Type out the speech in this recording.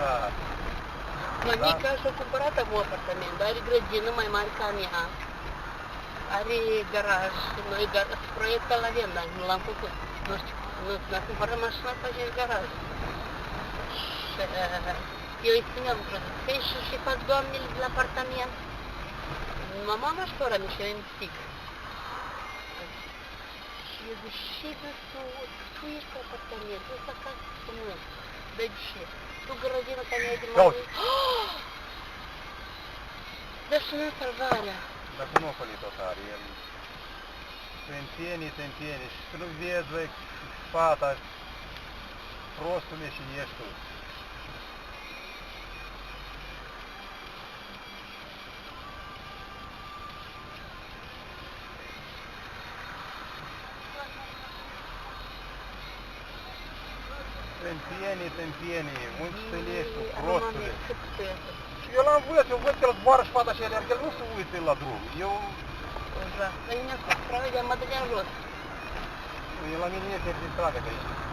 Da. Mămica și-a cumpărat un apartament, are grădină mai mare ca a mea, are garaj, noi proiectul îl avem, dar nu l-am făcut. Nu știu, ne-a cumpărat mașina să facem garaj. Și eu îi spuneam, păi și fac doamnele de la apartament. Mama și ora mi-și rentic. Și eu zic, și de tu ești pe apartament, tu ești acasă frumos. De ce? Tu grădină ca mea de mare. Dar și nu salvarea. Dar nu a fălit tare, el se întiene și să nu vezi, băi, fata, prostule și ești tu. Se întiene, unde să ești tu, prostule. Și eu l-am văzut, eu văd că el zboară și fata și alergă, el nu se uită la drum. Eu... Da, dar mine a fost pravă, de-am mă dădea jos. La mine este înregistrată că aici.